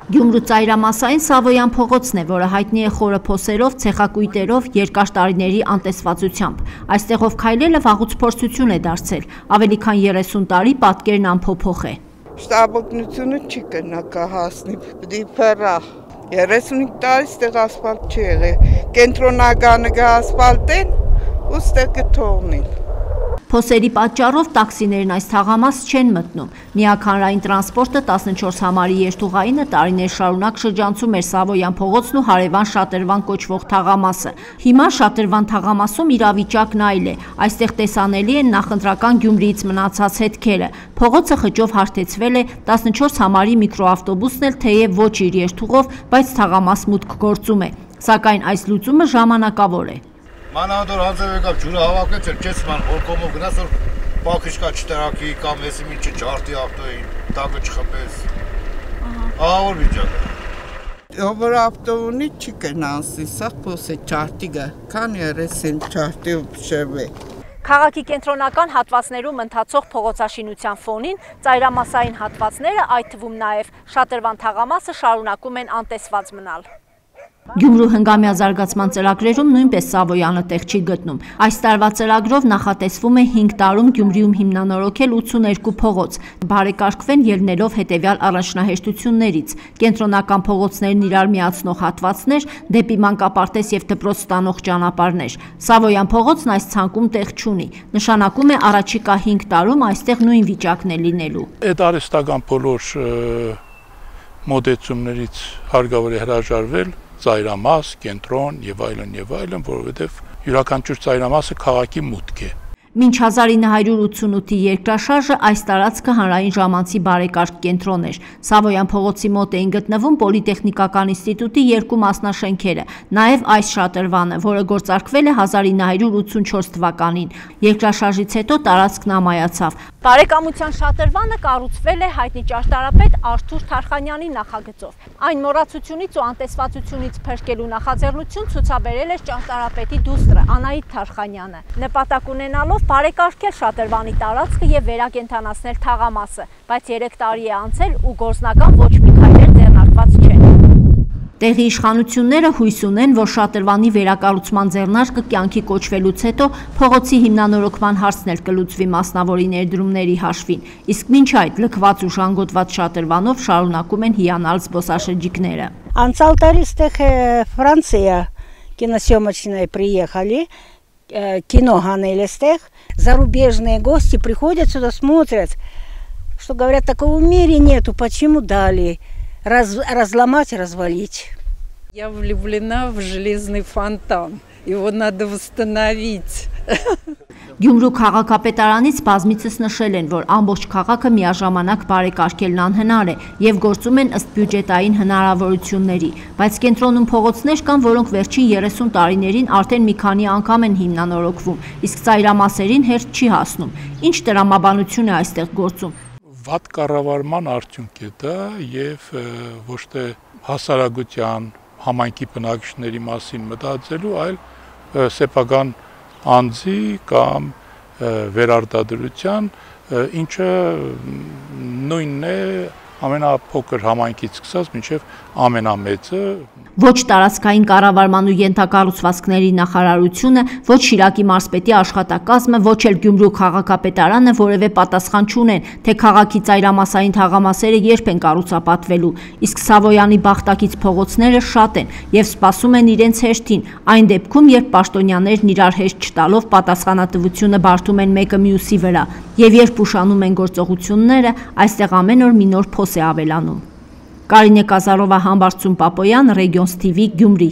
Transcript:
Գյումրու ծայրամասային Սավոյան փողոցն է, որը հայտնի է խորը փոսերով, ցեխակույտերով, երկար տարիների անտեսվածությամբ։ Այստեղով քայլելը վաղուց փորձություն է դարձել, ավելի քան 30 տարի պատկերն անփոփոխ է։ Շտաբօգնությունը չի կնա կհասնի, դիփերա 35 տարի ստեղ ասֆալտ չի եղել, կենտրոնականը ասֆալտեն ու ստեղ կթողնին։ Փոսերի պատճառով տաքսիներն այս թաղամաս չեն մտնում։ Միաքանրային տրանսպորտը 14 համարի երթուղայինը տարիներ շարունակ շրջանցում էր Սավոյան փողոցն ու հարևան Շատրվան կոչվող թաղամասը։ Հիմա Շատրվան թաղամասում իրավիճակն այլ է։ Այստեղ տեսանելի են նախընտրական Գյումրիից մնացած հետքերը։ Փողոցը խճով հարթեցվել է, 14 համարի միկրոավտոբուսն էլ թեև ոչ իր երթուղով, բայց թաղամաս մուտք գործում է։ Սակայն այս լուծումը ժամանակավոր է։ Մանավանդ հանձև եկավ ջուրը հավաքեց, չես ման խորկոմով գնաց, որ պակышկա չտրակի կամ եսի մինչը ջարդի ավտոյին, տակը չխպես, ահավոր վիճակ է։ Որ ավտովունի չի կնանսի, սաղ պոս է ջարդիգը, կան երես են ջարդի ու պշև է։ Քաղաքի կենտրոնական հատվածներում ընթացող փողոցաշինության ֆոնին ծայրամասային հատվածները, այդ թվում նաև Շատրվան թաղամասը շարունակում են անտեսված մնալ։ Գյումրու հնգամյա զարգացման ծրագրերում նույնպես Սավոյանը տեղ չի գտնում։ Այս տարվա ծրագրով նախատեսվում է 5 տարում Գյումրիում հիմնանորոգել 82 փողոց, բարեկարգվեն ելնելով հետևյալ առաջնահերթություններից՝ կենտրոնական փողոցներն իրար միացնող հատվածներ, դեպի մանկապարտեզ եւ դպրոց ստանող ճանապարհներ։ Սավոյան փողոցն այս ցանկում տեղ չունի, նշանակում է առաջիկա 5 տարում այստեղ նույն վիճակն է լինելու։ Այդ արհեստական բոլոր մոդեցումներից հարկավոր է հրաժարվել ծայրամաս, կենտրոն եւ այլն, որովհետեւ յուրաքանչյուր ծայրամասը քաղաքի մուտք է։ Մինչ 1988-ի երկրաշարժը այս տարածքը հանրային ժամանցի բարեկարգ կենտրոն էր։ Սավոյան փողոցի մոտ էին գտնվում Պոլիտեխնիկական ինստիտուտի 2 մասնաշենքերը, նաև այս Շատրվանը, որը գործարկվել է 1984 թվականին։ Երկրաշարժից հետո տարածքն ամայացավ։ Բարեկամության Շատրվանը կառուցվել է հայտնի ճարտարապետ Արթուր Թարխանյանի նախագծով։ Այն մոռացությունից ու անտեսվածությունից փրկելու նախաձեռնություն ցուցաբերել էր ճարտարապետի դուստրը Անահիտ Թարխանյանը։ Նպատակ ունենալով բարեկարգել Շատրվանի տարածքը եւ վերակենդանացնել թաղամասը, բայց 3 տարի է անցել ու գործնական ոչ մի քայլեր ձեռնարկված չեն։ Տեղի իշխանությունները հույս ունեն, որ Շատրվանի վերակառուցման ձեռնարկը կյանքի կոչվելուց հետո փողոցի հիմնանորոգման հարցն էլ կլուծվի մասնավորի ներդրումների հաշվին, իսկ մինչ այդ լքված ու ժանգոտված Շատրվանով շարունակում են հիանալ զբոսաշրջիկները։ Անցյալ տարի ստեղ Ֆրանսիա киносъемочной приехали, кино ганели стех, зарубежные гости приходят сюда, смотрят, что говорят, такого в мире нету, почему дали разломать, развалить. Я влюблена в железный фонтан, его надо восстановить. Գյումրու քաղաքապետարանից բազմիցս նշել են, որ ամբողջ քաղաքը միաժամանակ բարեկարգելն անհնար է եւ գործում են ըստ բյուջետային հնարավորությունների, բայց կենտրոնում փողոցներ կան, որոնք վերջին 30 տարիներին արդեն մի քանի անգամ են հիմնանորոգվում, իսկ ծայրամասերին հերթ չի հասնում։ Ինչ տրամաբանություն է այստեղ գործում։ Վատ կառավարման արդյունք է դա եւ ոչ թե հասարակության համայնքի բնակիչների մասին մտածելու, այլ սեփական անձի կամ վերարտադրության, ինչը նույնն է ամենափոքր համայնքից սկսած մինչև ամենամեծը։ Ոչ տարածքային կառավարման ու ենթակառուցվածքների նախարարությունը, ոչ Շիրակի մարզպետի աշխատակազմը, ոչ էլ Գյումրու քաղաքապետարանը որևէ պատասխան չունեն, թե քաղաքի ծայրամասային թաղամասերը երբ են կառուցապատվելու, իսկ Սավոյանի բախտակից փողոցները շատ են եւ սպասում են իրենց հերթին, այն դեպքում, երբ պաշտոնյաներն իրար հերթ չտալով պատասխանատվությունը բարդում են մեկը մյուսի վրա, եւ երբ ուշանում են գործողությունները, այստեղ ամեն օր մի նոր փոս է ավելանում։ Կարինե Կազարովա, Համբարձում Պապոյան, Ռեգիոնս TV, Գյումրի։